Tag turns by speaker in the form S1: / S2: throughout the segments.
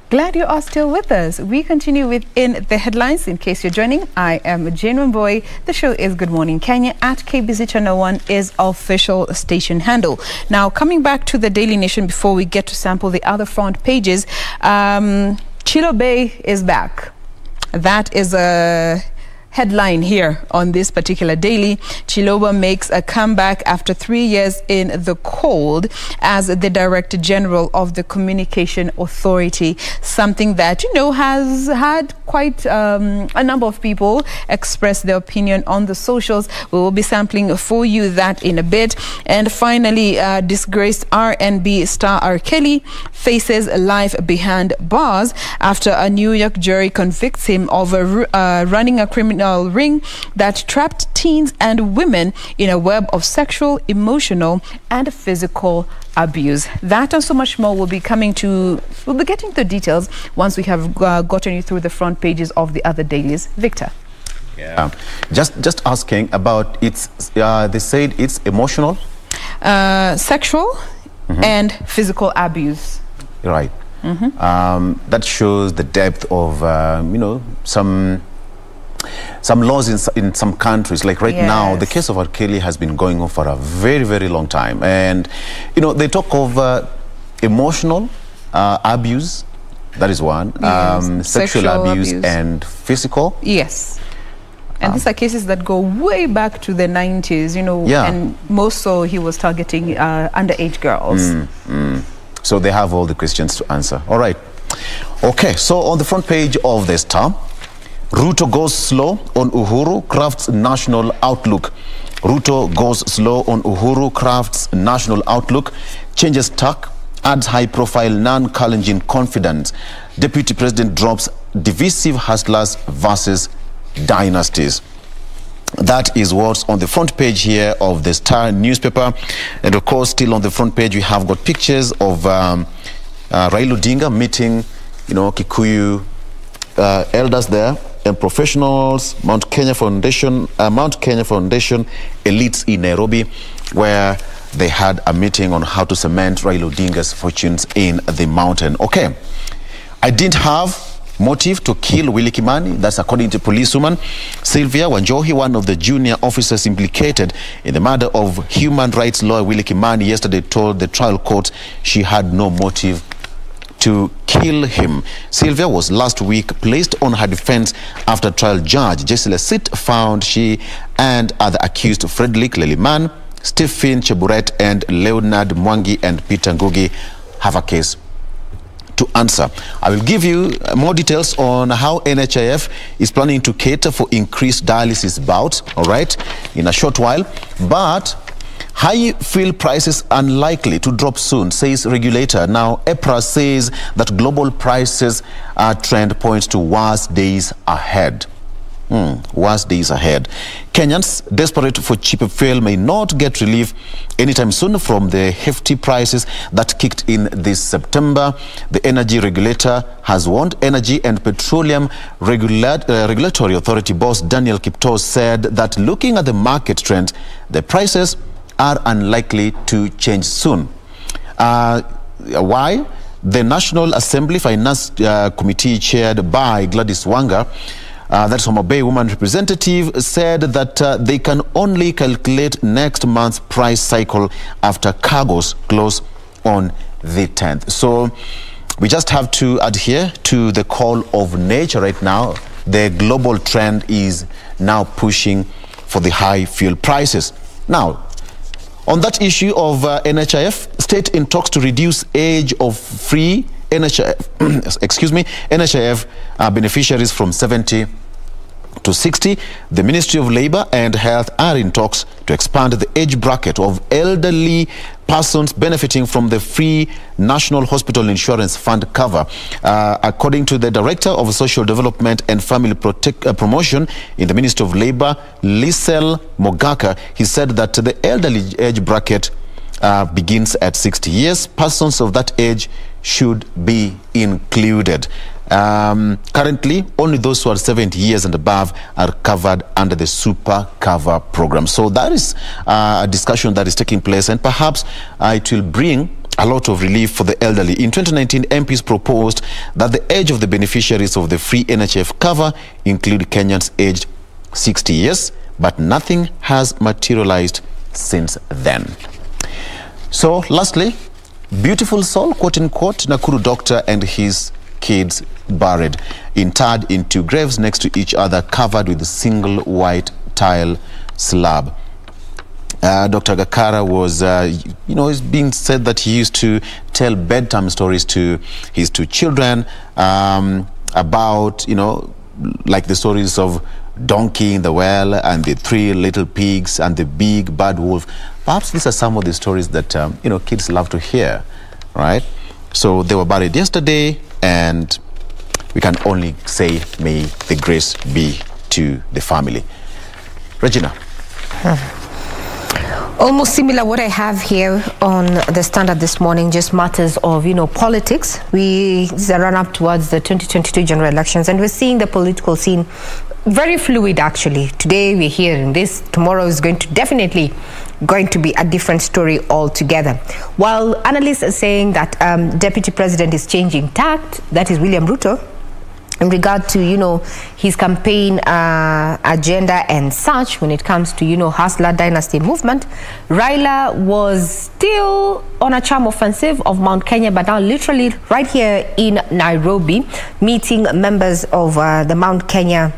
S1: Glad you are still with us. We continue with In the Headlines. In case you're joining, I am Jain Wambui. The show is Good Morning Kenya at KBC Channel 1 is official station handle. Now, coming back to the Daily Nation before we get to sample the other front pages, Chilo Bay is back. That is a headline here on this particular daily. Chiloba makes a comeback after 3 years in the cold as the Director General of the Communication Authority, something that, you know, has had quite a number of people express their opinion on the socials. We will be sampling for you that in a bit. And finally, disgraced R&B star R. Kelly faces life behind bars after a New York jury convicts him of running a criminal ring that trapped teens and women in a web of sexual, emotional, and physical abuse. That and so much more will be getting the details once we have gotten you through the front pages of the other dailies. Victor.
S2: Yeah. Just asking about it's they said it's emotional,
S1: sexual, and physical abuse.
S2: Right. That shows the depth of you know, some laws in some countries. Like right now, the case of R. Kelly has been going on for a very, very long time. And, you know, they talk of emotional abuse, that is one, sexual abuse and physical. Yes.
S1: And these are cases that go way back to the 90s, you know, and most so he was targeting underage girls.
S2: So they have all the questions to answer. All right. Okay, so on the front page of the Star, Ruto goes slow on Uhuru, crafts national outlook. Ruto goes slow on Uhuru, crafts national outlook. Changes tack, adds high-profile non-challenging confidence. Deputy President drops divisive hustlers versus dynasties. That is what's on the front page here of the Star newspaper. And of course, still on the front page, we have got pictures of Raila Odinga meeting, you know, Kikuyu elders there and professionals, Mount Kenya Foundation elites in Nairobi, where they had a meeting on how to cement Raila Odinga's fortunes in the mountain. Okay, I didn't have motive to kill Willie Kimani. That's according to policewoman Sylvia Wanjohi, one of the junior officers implicated in the murder of human rights lawyer Willie Kimani, yesterday told the trial court she had no motive to kill him. Sylvia was last week placed on her defense after trial judge Jesse Lesit found she and other accused Frederick Leliman, Stephen Cheburet, and Leonard Mwangi and Peter Ngugi have a case to answer. I will give you more details on how NHIF is planning to cater for increased dialysis bouts, all right, in a short while. But high fuel prices unlikely to drop soon, says regulator. Now, EPRA says that global prices trend points to worse days ahead. Worse days ahead. Kenyans desperate for cheaper fuel may not get relief anytime soon from the hefty prices that kicked in this September. The energy regulator has warned. Energy and Petroleum Regulatory Authority boss Daniel Kiptos said that looking at the market trend, the prices are unlikely to change soon. Why? The National Assembly Finance Committee chaired by Gladys Wanga, that's Homa Bay woman representative, said that they can only calculate next month's price cycle after cargoes close on the 10th. So we just have to adhere to the call of nature right now. The global trend is now pushing for the high fuel prices. Now, on that issue of NHIF, state in talks to reduce age of free NHIF, excuse me, NHIF beneficiaries from 70 to 60. The Ministry of Labour and Health are in talks to expand the age bracket of elderly persons benefiting from the free National Hospital Insurance Fund cover. According to the Director of Social Development and Family Promotion in the Ministry of Labour, Lisel Mogaka, he said that the elderly age bracket begins at 60 years. Persons of that age should be included. Currently, only those who are 70 years and above are covered under the Super Cover program. So that is a discussion that is taking place, and perhaps it will bring a lot of relief for the elderly. In 2019, MPs proposed that the age of the beneficiaries of the free NHF cover include Kenyans aged 60 years, but nothing has materialized since then. So, lastly, beautiful soul, quote unquote, Nakuru doctor and his kids buried, interred in 2 graves next to each other, covered with a single white tile slab. Dr. Gakara was, it's being said that he used to tell bedtime stories to his 2 children about, like the stories of Donkey in the Well and the 3 little pigs and the big bad wolf. Perhaps these are some of the stories that, kids love to hear, right? So they were buried yesterday, and we can only say, may the grace be to the family. Regina.
S3: Almost similar what I have here on the Standard this morning, just matters of, politics. It's a run-up towards the 2022 general elections, and we're seeing the political scene very fluid, actually. Today we're hearing this, tomorrow is definitely going to be a different story altogether. While analysts are saying that Deputy President is changing tact, that is William Ruto, in regard to, his campaign agenda and such, when it comes to, Hustler Dynasty movement, Raila was still on a charm offensive of Mount Kenya, but now literally right here in Nairobi, meeting members of the Mount Kenya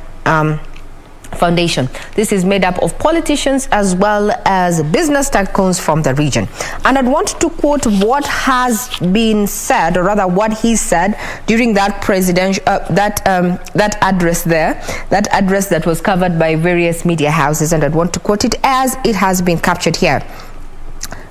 S3: Foundation. This is made up of politicians as well as business tycoons from the region. And I'd want to quote what has been said, or rather what he said during that presidential that address there, that address that was covered by various media houses, and I'd want to quote it as it has been captured here.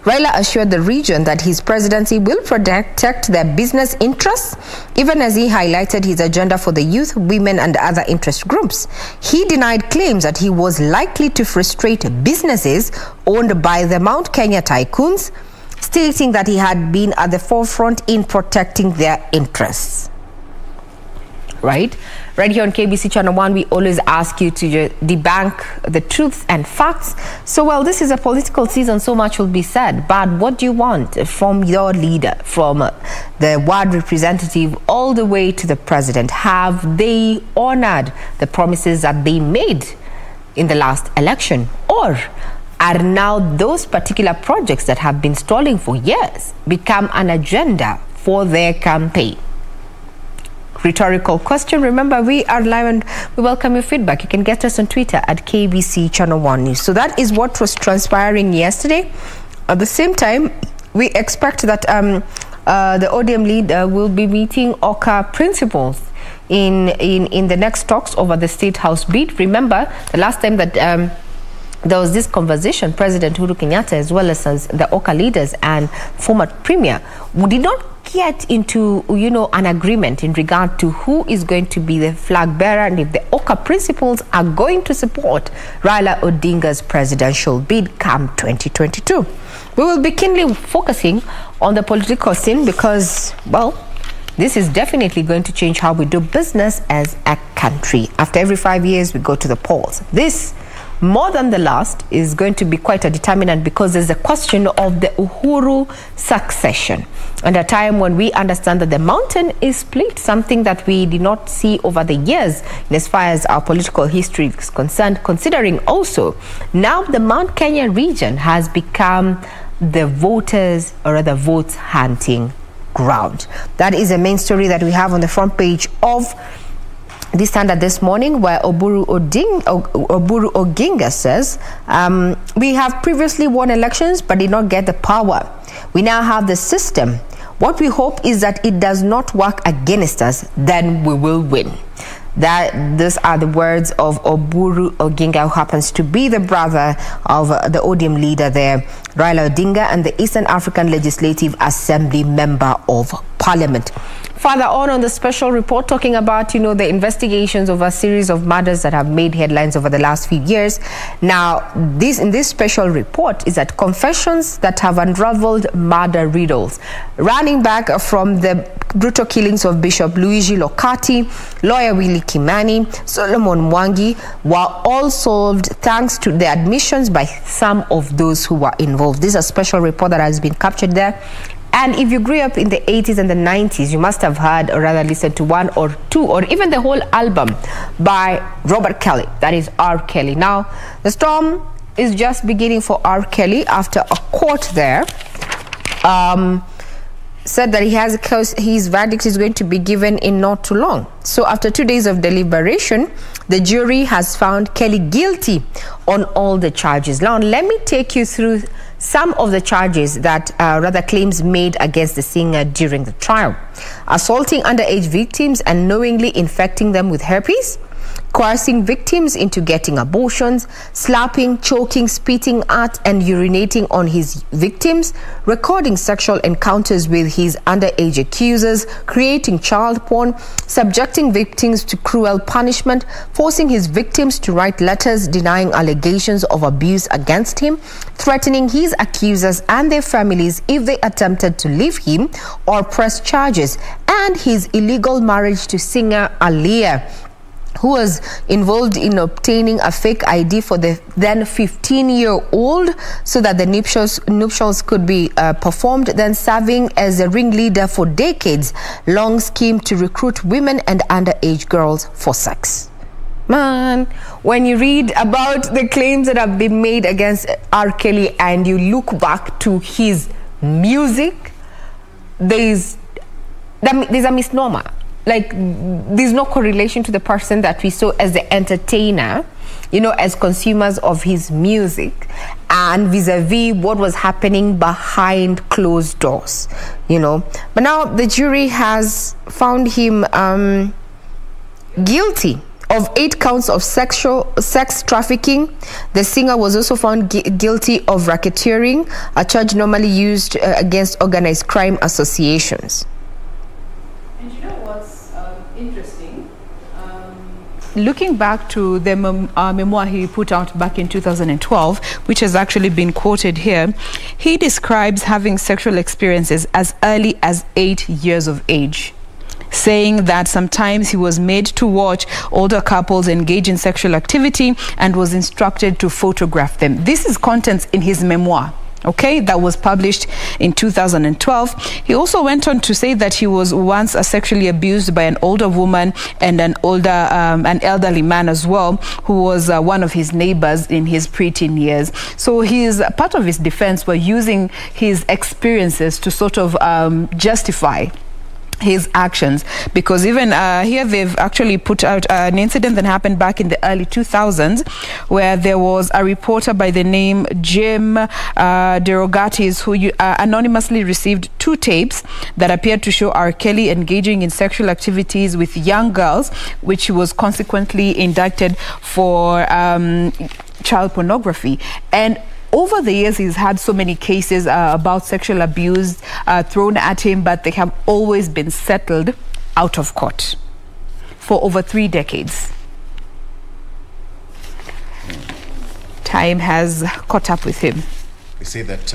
S3: Raila assured the region that his presidency will protect their business interests, even as he highlighted his agenda for the youth, women and other interest groups. He denied claims that he was likely to frustrate businesses owned by the Mount Kenya tycoons, stating that he had been at the forefront in protecting their interests. Right here on KBC Channel 1, we always ask you to debunk the truths and facts. So, well, this is a political season, so much will be said. But what do you want from your leader, from the ward representative all the way to the president? Have they honored the promises that they made in the last election? Or are now those particular projects that have been stalling for years become an agenda for their campaign? Rhetorical question. Remember, we are live and we welcome your feedback. You can get us on Twitter at KBC Channel 1 News. So that is what was transpiring yesterday. At the same time, we expect that the ODM leader will be meeting OCA principals in the next talks over the State House bid. Remember, the last time that there was this conversation, President Uhuru Kenyatta, as well as the OCA leaders and former Premier, did not get into, an agreement in regard to who is going to be the flag bearer and if the OCA principals are going to support Raila Odinga's presidential bid come 2022. We will be keenly focusing on the political scene because, well, this is definitely going to change how we do business as a country. After every 5 years, we go to the polls. This, more than the last, is going to be quite a determinant because there's a question of the Uhuru succession. And a time when we understand that the mountain is split, something that we did not see over the years as far as our political history is concerned, considering also now the Mount Kenya region has become the voters, or rather votes hunting ground. That is the main story that we have on the front page of the Standard this morning, where Oburu Oginga says, we have previously won elections but did not get the power. We now have the system. What we hope is that it does not work against us, then we will win. These are the words of Oburu Oginga, who happens to be the brother of the ODM leader there, Raila Odinga, and the Eastern African Legislative Assembly Member of Parliament. Further on the special report, talking about, the investigations of a series of murders that have made headlines over the last few years. Now, in this special report is that confessions that have unraveled murder riddles, running back from the brutal killings of Bishop Luigi Lokati, lawyer Willie Kimani, Solomon Mwangi, were all solved thanks to the admissions by some of those who were involved. This is a special report that has been captured there. And if you grew up in the 80s and the 90s, you must have heard or rather listened to one or two or even the whole album by Robert Kelly, that is R. Kelly. Now, the storm is just beginning for R. Kelly after a court there said that his verdict is going to be given in not too long. So after 2 days of deliberation, the jury has found Kelly guilty on all the charges. Now, let me take you through some of the charges that claims made against the singer during the trial. Assaulting underage victims and knowingly infecting them with herpes, coercing victims into getting abortions, slapping, choking, spitting at and urinating on his victims, recording sexual encounters with his underage accusers, creating child porn, subjecting victims to cruel punishment, forcing his victims to write letters denying allegations of abuse against him, threatening his accusers and their families if they attempted to leave him or press charges, and his illegal marriage to singer Aaliyah, who was involved in obtaining a fake ID for the then 15-year-old so that the nuptials could be performed, then serving as a ringleader for decades, long scheme to recruit women and underage girls for sex. Man, when you read about the claims that have been made against R. Kelly and you look back to his music, there's a misnomer. Like, there's no correlation to the person that we saw as the entertainer, you know, as consumers of his music, and vis-a-vis what was happening behind closed doors, you know. But now the jury has found him guilty of 8 counts of sex trafficking. The singer was also found guilty of racketeering, a charge normally used against organized crime associations.
S1: And you know what's interesting? Looking back to the memoir he put out back in 2012, which has actually been quoted here, he describes having sexual experiences as early as 8 years of age, saying that sometimes he was made to watch older couples engage in sexual activity and was instructed to photograph them. This is contents in his memoir, okay, that was published in 2012. He also went on to say that he was once sexually abused by an older woman and an elderly man as well, who was one of his neighbors in his preteen years. So part of his defense were using his experiences to sort of justify his actions, because even here they've actually put out an incident that happened back in the early 2000s where there was a reporter by the name Jim Derogatis who anonymously received 2 tapes that appeared to show R. Kelly engaging in sexual activities with young girls, which he was consequently indicted for child pornography. And over the years, he's had so many cases about sexual abuse thrown at him, but they have always been settled out of court for over 3 decades. Time has caught up with him.
S2: You see that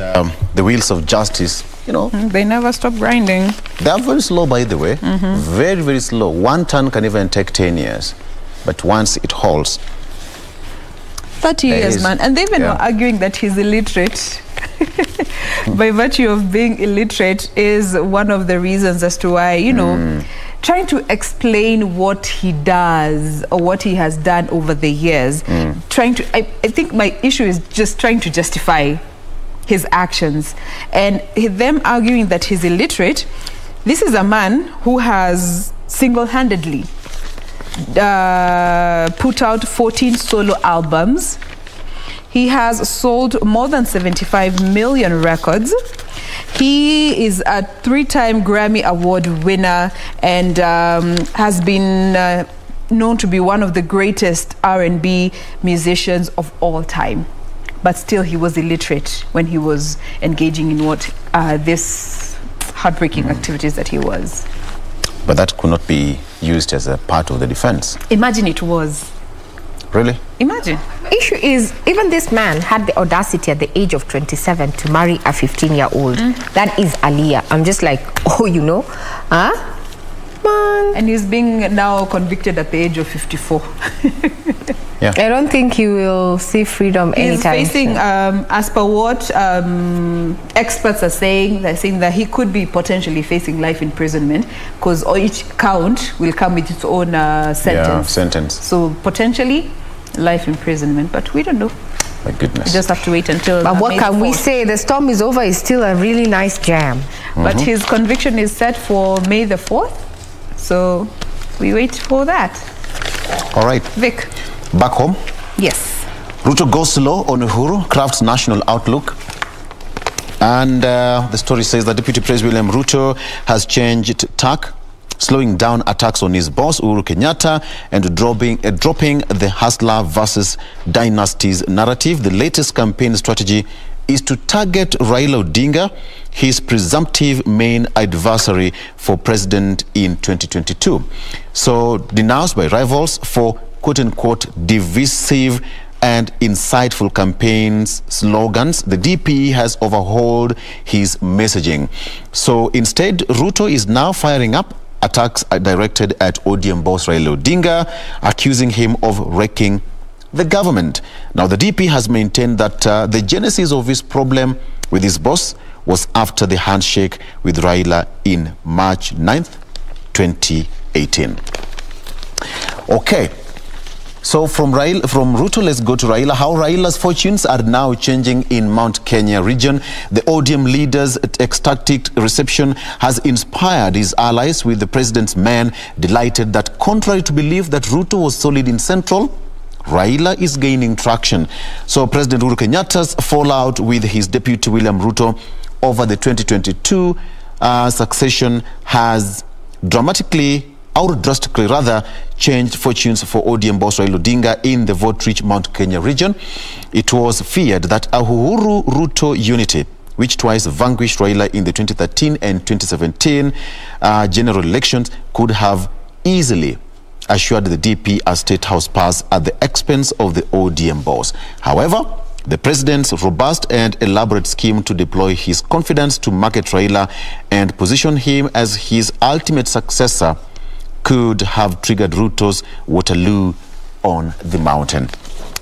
S2: the wheels of justice, you know,
S1: they never stop grinding.
S2: They are very slow, by the way. Very, very slow. One turn can even take 10 years, but once it holds,
S1: 30 years, man. And they've been arguing that he's illiterate. By virtue of being illiterate is one of the reasons as to why, you know, trying to explain what he does or what he has done over the years, I think my issue is just trying to justify his actions. And them arguing that he's illiterate, this is a man who has single-handedly put out 14 solo albums. He has sold more than 75 million records. He is a 3-time Grammy Award winner and has been known to be one of the greatest R&B musicians of all time. But still, he was illiterate when he was engaging in what this heartbreaking activities that he was.
S2: But that could not be used as a part of the defense.
S1: Imagine it was.
S2: Really?
S1: Imagine.
S3: Issue is, even this man had the audacity at the age of 27 to marry a 15-year-old. That is Aaliyah. I'm just like, oh, you know, huh? man.
S1: And he's being now convicted at the age of 54.
S2: Yeah.
S3: I don't think he will see freedom anytime
S1: He's facing,
S3: soon.
S1: as per what experts are saying, they're saying that he could be potentially facing life imprisonment because each count will come with its own sentence.
S2: Yeah, sentence.
S1: So potentially life imprisonment, but we don't know.
S2: My goodness.
S1: We just have to wait until.
S3: But what
S1: May
S3: can we
S1: 4th.
S3: say? The storm is over. It's still a really nice jam.
S1: But his conviction is set for May the 4th. So we wait for that.
S2: All right.
S1: Vic.
S2: Back home.
S1: Yes.
S2: Ruto goes slow on Uhuru, crafts national outlook. And the story says that Deputy President William Ruto has changed tack, slowing down attacks on his boss, Uhuru Kenyatta, and dropping the hustler versus dynasties narrative. The latest campaign strategy is to target Raila Odinga, his presumptive main adversary for president in 2022. So denounced by rivals for quote-unquote divisive and insightful campaigns slogans, the DP has overhauled his messaging. So instead, Ruto is now firing up attacks directed at ODM boss Raila Odinga, accusing him of wrecking the government. Now, the DP has maintained that the genesis of his problem with his boss was after the handshake with Raila in March 9th, 2018. Okay. So from Ruto, let's go to Raila. How Raila's fortunes are now changing in Mount Kenya region. The ODM leader's ecstatic reception has inspired his allies, with the president's men delighted that, contrary to belief that Ruto was solid in Central, Raila is gaining traction. So President Uhuru Kenyatta's fallout with his deputy William Ruto over the 2022 succession has drastically changed fortunes for ODM boss Raila Odinga in the vote-rich Mount Kenya region. It was feared that a Uhuru-Ruto unity, which twice vanquished Raila in the 2013 and 2017 general elections, could have easily assured the DP a state house pass at the expense of the ODM boss. However, the president's robust and elaborate scheme to deploy his confidence to market Raila and position him as his ultimate successor could have triggered Ruto's Waterloo on the mountain.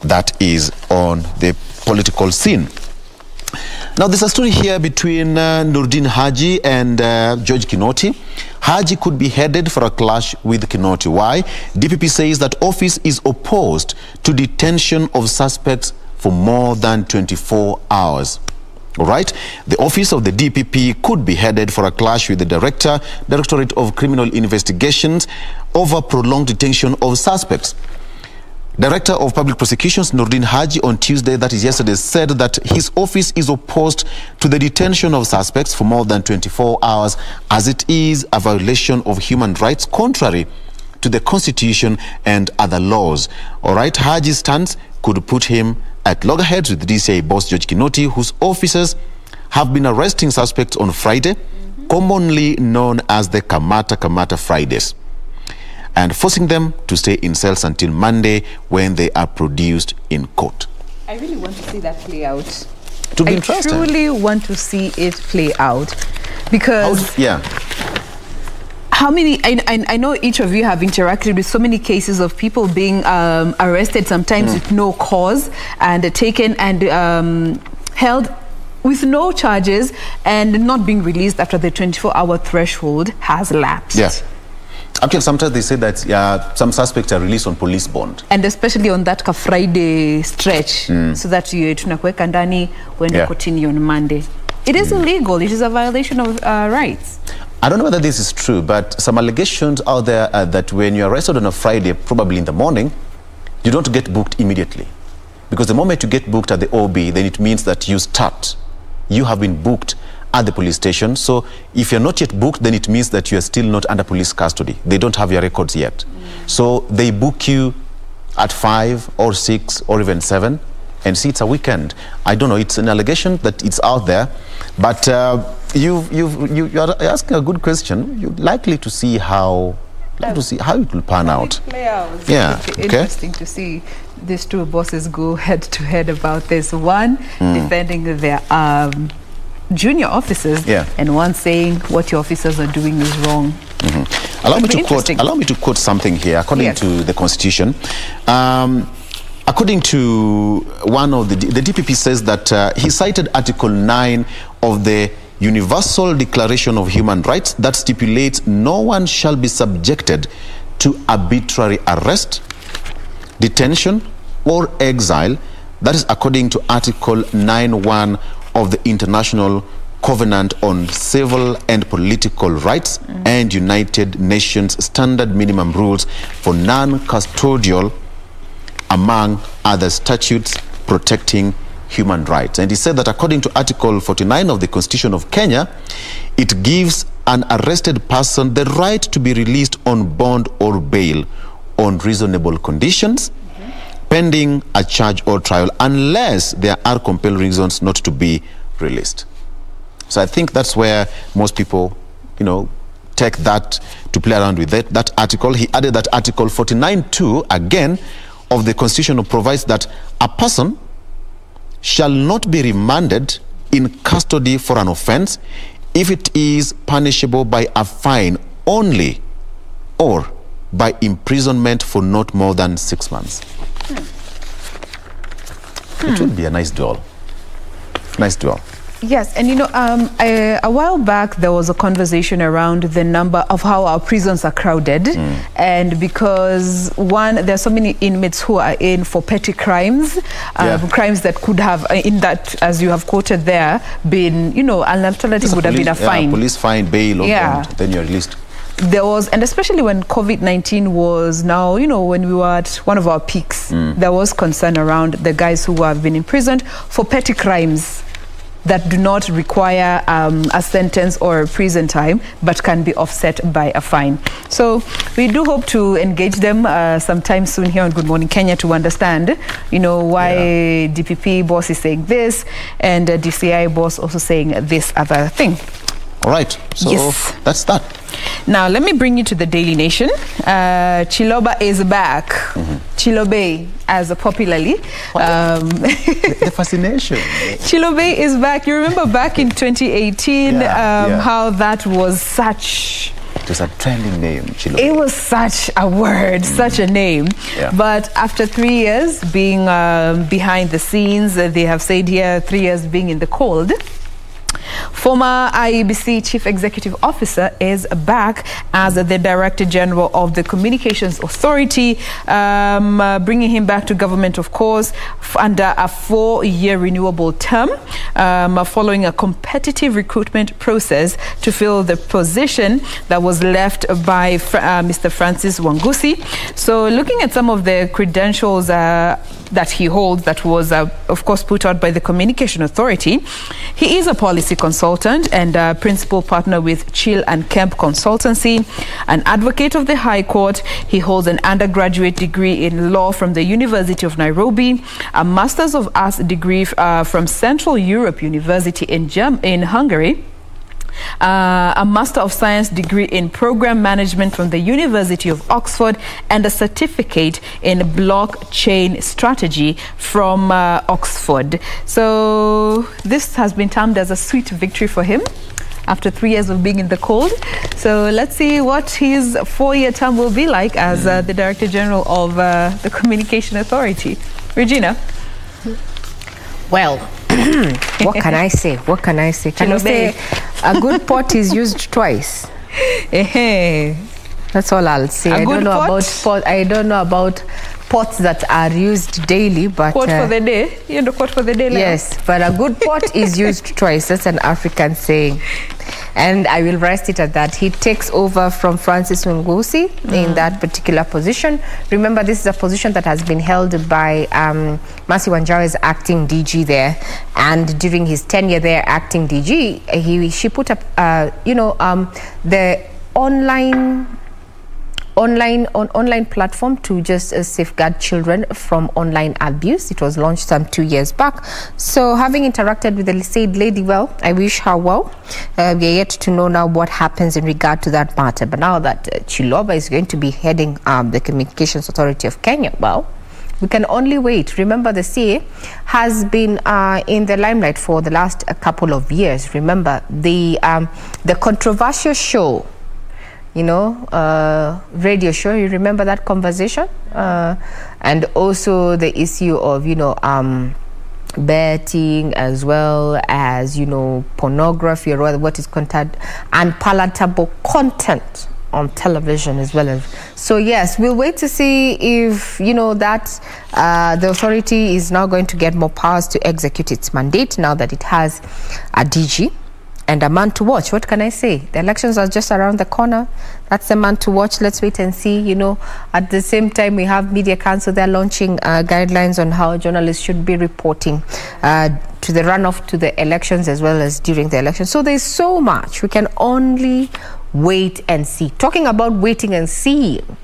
S2: That is on the political scene. Now, there's a story here between Nordin Haji and George Kinoti. Haji could be headed for a clash with Kinoti. Why? DPP says that office is opposed to detention of suspects for more than 24 hours. All right, the office of the DPP could be headed for a clash with the Directorate of Criminal Investigations over prolonged detention of suspects. Director of Public Prosecutions Nordin Haji on Tuesday, that is yesterday, said that his office is opposed to the detention of suspects for more than 24 hours, as it is a violation of human rights contrary to the Constitution and other laws. All right, Haji's stance could put him at loggerheads with DCI boss George Kinoti, whose officers have been arresting suspects on Friday, commonly known as the Kamata Fridays, and forcing them to stay in cells until Monday, when they are produced in court.
S1: I really want to see that play out.
S2: To be interesting.
S1: I truly want to see it play out, because how many, I know each of you have interacted with so many cases of people being arrested, sometimes with no cause, and taken and held with no charges and not being released after the 24-hour threshold has lapsed.
S2: Yes. Actually, sometimes they say that some suspects are released on police bond.
S1: And especially on that Friday stretch, so that you tunakuweka ndani when you continue on Monday. It is illegal. It is a violation of rights.
S2: I don't know whether this is true, but some allegations out there are that when you're arrested on a Friday, probably in the morning, you don't get booked immediately. Because the moment you get booked at the OB, then it means that you have been booked at the police station. So if you're not yet booked, then it means that you are still not under police custody. They don't have your records yet. So they book you at 5 or 6 or even 7, and see, it's a weekend. I don't know, it's an allegation that it's out there, but you are asking a good question. You're likely to see how it will pan out.
S1: Yeah, interesting to see these two bosses go head to head about this. One defending their junior officers, and one saying what your officers are doing is wrong.
S2: Allow me to quote something here. According to the Constitution, according to one of the DPP says that he cited Article 9 of the Universal Declaration of Human Rights that stipulates no one shall be subjected to arbitrary arrest, detention, or exile. That is according to Article 9.1 of the International Covenant on Civil and Political Rights and United Nations Standard Minimum Rules for Non-Custodial, among other statutes protecting human rights. And he said that according to Article 49 of the Constitution of Kenya, it gives an arrested person the right to be released on bond or bail on reasonable conditions, pending a charge or trial, unless there are compelling reasons not to be released. So I think that's where most people, take that to play around with that article. He added that Article 49.2, again, of the Constitution provides that a person shall not be remanded in custody for an offense if it is punishable by a fine only or by imprisonment for not more than 6 months. It would be a nice duel. Nice duel.
S1: Yes, and a while back there was a conversation around the number of how our prisons are crowded, and because there are so many inmates who are in for petty crimes, crimes that could have, in that, as you have quoted there, been, an alternative would have been a fine.
S2: Police fine, bail, or bond, then you're released.
S1: There was, and especially when COVID-19 was now, when we were at one of our peaks, there was concern around the guys who have been imprisoned for petty crimes that do not require a sentence or prison time, but can be offset by a fine. So we do hope to engage them sometime soon here on Good Morning Kenya to understand, why DPP boss is saying this and DCI boss also saying this other thing.
S2: All right, so that's that.
S1: Now, let me bring you to the Daily Nation. Chiloba is back. Chilobe, as popularly.
S2: The fascination.
S1: Chilobe is back. You remember back in 2018 how that was such...
S2: It was a trending name, Chilobe.
S1: It was such a word, such a name. Yeah. But after 3 years being behind the scenes, they have said here 3 years being in the cold, former IEBC Chief Executive Officer is back as the Director General of the Communications Authority, bringing him back to government, of course, under a 4-year renewable term, following a competitive recruitment process to fill the position that was left by Mr. Francis Wangusi. So looking at some of the credentials that he holds, that was, of course, put out by the Communication Authority, he is a policy consultant and principal partner with Chill and Kemp Consultancy, an advocate of the High Court. He holds an undergraduate degree in law from the University of Nairobi, a Masters of Arts degree from Central Europe University in Hungary, a Master of Science degree in Program Management from the University of Oxford, and a certificate in Blockchain Strategy from Oxford. So this has been termed as a sweet victory for him after 3 years of being in the cold. So let's see what his 4-year term will be like as the Director General of the Communication Authority. Regina?
S3: Well, what can I say? What can I say? Can you say a good pot is used twice? That's all I'll say. I don't know about pots that are used daily, but
S1: quote for the day. You know, quote for the day.
S3: Yes, but a good pot is used twice. That's an African saying, and I will rest it at that. He takes over from Francis Wangusi in that particular position. Remember, this is a position that has been held by Mercy Wanjara as acting DG there, and during his tenure there, acting DG, she put up, the online platform to just safeguard children from online abuse. It was launched some 2 years back. So having interacted with the said lady, well, I wish her well. We are yet to know now what happens in regard to that matter. But now that Chiloba is going to be heading the Communications Authority of Kenya, well, we can only wait. Remember, the CA has been in the limelight for the last couple of years. Remember, the controversial show radio show. You remember that conversation? And also the issue of, betting, as well as, pornography, or what is content, unpalatable content on television as well. So yes, we'll wait to see if that the authority is now going to get more powers to execute its mandate now that it has a DG and a man to watch. What can I say? The elections are just around the corner. That's the man to watch. Let's wait and see. At the same time, we have Media Council. They're launching guidelines on how journalists should be reporting to the runoff to the elections as well as during the election. So there's so much. We can only wait and see. Talking about waiting and seeing,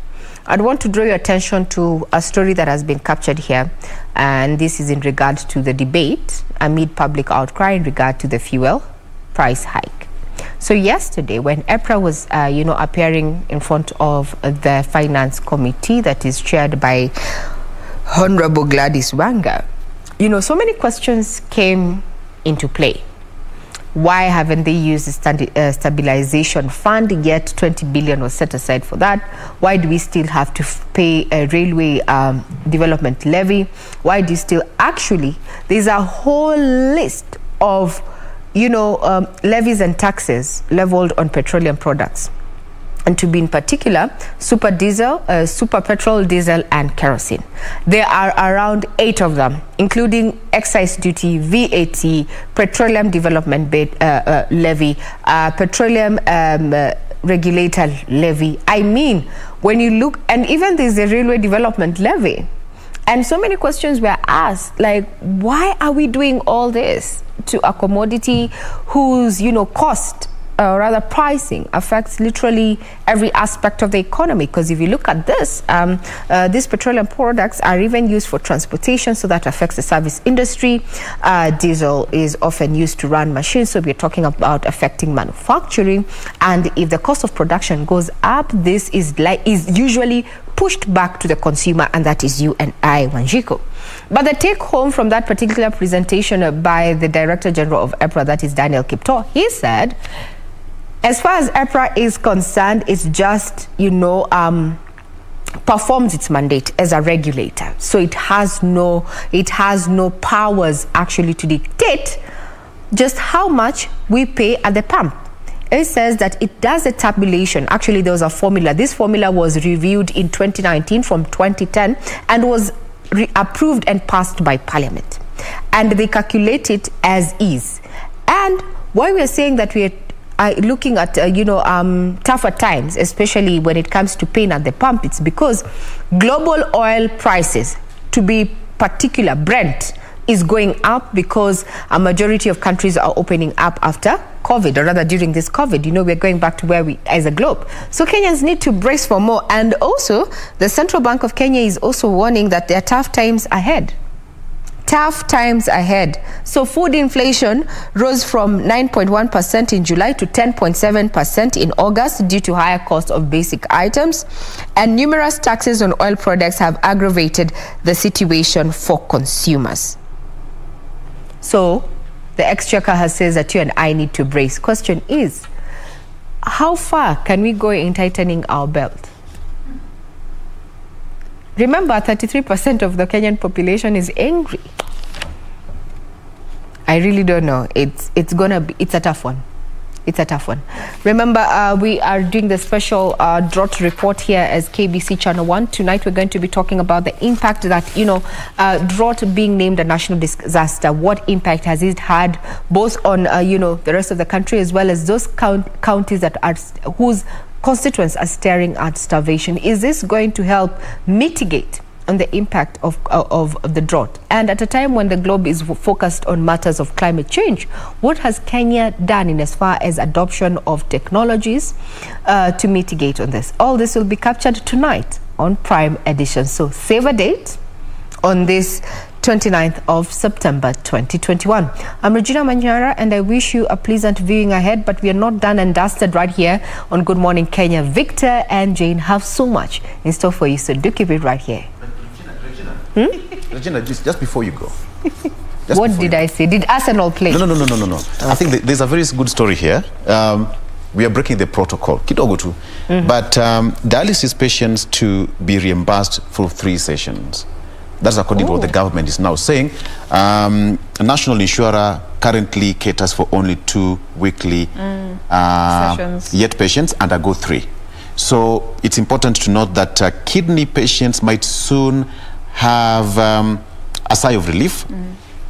S3: I'd want to draw your attention to a story that has been captured here, and this is in regard to the debate amid public outcry in regard to the fuel price hike. So yesterday, when EPRA was appearing in front of the Finance Committee that is chaired by Honorable Gladys Wanga, so many questions came into play. Why haven't they used the stabilization fund, yet 20 billion was set aside for that? Why do we still have to pay a railway development levy? Why do you still there's a whole list of levies and taxes leveled on petroleum products, and to be in particular, super diesel, super petrol, diesel, and kerosene. There are around 8 of them, including excise duty, VAT, petroleum development levy, petroleum regulator levy. I mean, when you look, and even there's a railway development levy. And so many questions were asked, like, why are we doing all this to a commodity whose, cost, or rather pricing, affects literally every aspect of the economy? Because if you look at this, these petroleum products are even used for transportation, so that affects the service industry. Diesel is often used to run machines, so we're talking about affecting manufacturing. And if the cost of production goes up, this is usually pushed back to the consumer, and that is you and I, Wanjiku. But the take home from that particular presentation by the Director General of EPRA, that is Daniel Kipto, he said, as far as EPRA is concerned, it's just, performs its mandate as a regulator. So it has no powers actually to dictate just how much we pay at the pump. It says that it does a tabulation. Actually, there was a formula. This formula was reviewed in 2019 from 2010 and was approved and passed by Parliament. And they calculate it as is. And why we are saying that we are looking at, tougher times, especially when it comes to pain at the pump, it's because global oil prices, to be particular, Brent, is going up because a majority of countries are opening up after COVID, or rather during this COVID. We're going back to where we, as a globe. So Kenyans need to brace for more. And also, the Central Bank of Kenya is also warning that there are tough times ahead. Tough times ahead. So food inflation rose from 9.1% in July to 10.7% in August due to higher cost of basic items. And numerous taxes on oil products have aggravated the situation for consumers. So the Exchequer has said that you and I need to brace. Question is, how far can we go in tightening our belt? Remember, 33% of the Kenyan population is angry. I really don't know. It's a tough one. It's a tough one. Remember, we are doing the special drought report here as KBC Channel 1. Tonight, we're going to be talking about the impact that, drought being named a national disaster. What impact has it had both on, the rest of the country, as well as those counties that are, whose constituents are staring at starvation? Is this going to help mitigate on the impact of the drought? And at a time when the globe is focused on matters of climate change, what has Kenya done in as far as adoption of technologies to mitigate on this? All this will be captured tonight on Prime Edition. So save a date on this 29th of September 2021. I'm Regina Manyara, and I wish you a pleasant viewing ahead, but we are not done and dusted right here on Good Morning Kenya. Victor and Jain have so much in store for you, so do keep it right here.
S2: Regina, just before you go.
S3: What did I say? Did Arsenal play?
S2: No. I think there's a very good story here. we are breaking the protocol, kidogo tu. But dialysis patients to be reimbursed for 3 sessions. That's according to what the government is now saying. A national insurer currently caters for only 2 weekly
S1: sessions.
S2: Yet patients undergo 3. So it's important to note that kidney patients might soon have a sigh of relief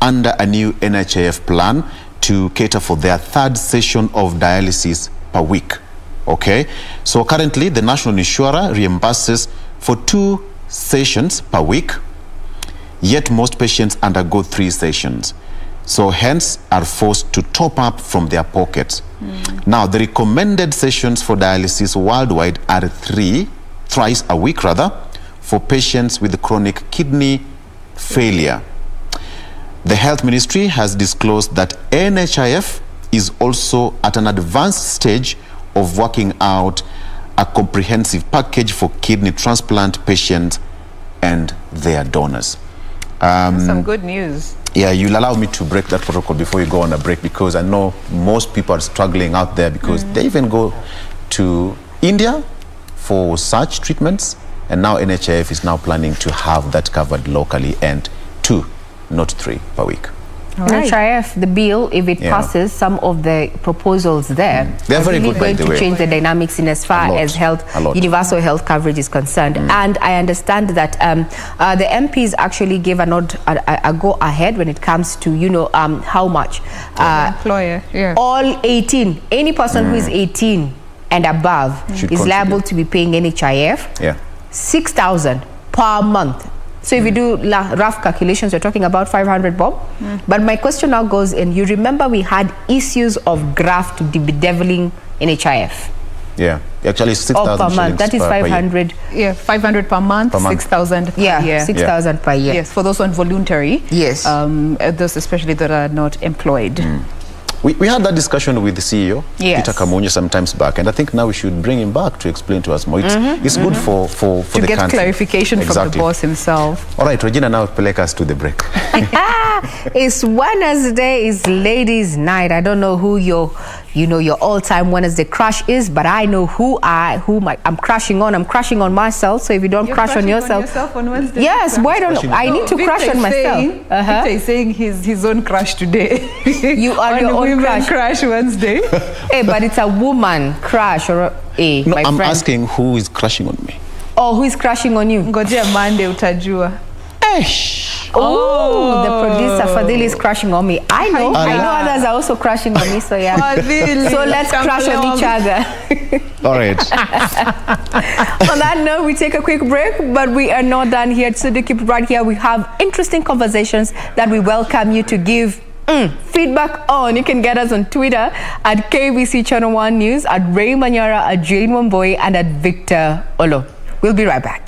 S2: under a new NHIF plan to cater for their 3rd session of dialysis per week. Okay, so currently the national insurer reimburses for 2 sessions per week, yet most patients undergo 3 sessions, so hence are forced to top up from their pockets. Now the recommended sessions for dialysis worldwide are thrice a week rather, for patients with chronic kidney failure. The Health Ministry has disclosed that NHIF is also at an advanced stage of working out a comprehensive package for kidney transplant patients and their donors.
S1: Some good news.
S2: Yeah, you'll allow me to break that protocol before you go on a break, because I know most people are struggling out there, because they even go to India for such treatments, and now NHIF is now planning to have that covered locally, and 2, not 3 per week.
S3: NHIF, the bill, if it passes, some of the proposals there
S2: they're very
S3: really
S2: good, by
S3: going
S2: the
S3: to
S2: way.
S3: change the dynamics in as far as health, universal health coverage is concerned. And I understand that the MPs actually gave a go ahead when it comes to, you know, how much
S1: Employer,
S3: all 18, any person who is 18 and above is liable to be paying NHIF 6,000 per month. So if you do rough calculations, you're talking about 500 bob. But my question now goes in, you remember we had issues of graft bedeviling NHIF.
S2: Yeah, actually 6,000
S3: per month. That is 500.
S1: Yeah, 500 per month, 6,000 per year.
S3: 6,000 per year.
S1: Yes, for those on voluntary.
S3: Yes.
S1: Those especially that are not employed.
S2: We had that discussion with the CEO,
S1: Yes.
S2: Peter Kamunye, some times back, and I think now we should bring him back to explain to us more. It's good for
S1: to
S2: the
S1: get
S2: country.
S1: clarification from the boss himself.
S2: All right, Regina, now peleka us to the break.
S3: It's Wednesday, it's ladies' night. I don't know who your all-time Wednesday crush is, but I know who I'm crushing on. I'm crushing on myself. So if you don't crush on yourself
S1: on Wednesday,
S3: yes, why don't I need to crush on myself?
S1: Victor is saying his own crush today.
S3: You are your own
S1: crush Wednesday.
S3: Hey, but it's a woman crush or a
S2: No,
S3: my
S2: I'm
S3: friend.
S2: asking who is crushing on me.
S3: Oh, who is crushing on you?
S1: Ngojea Monday utajua.
S3: Oh, the producer Fadhili is crushing on me. I know others are also crushing on me, so yeah. So let's crush on each other.
S2: All right.
S3: On that note, we take a quick break, but we are not done here. So to keep right here, we have interesting conversations that we welcome you to give feedback on. You can get us on Twitter at KBC Channel 1 News, at Manyara, at Jain Wambui, and at Victor Oloo. We'll be right back.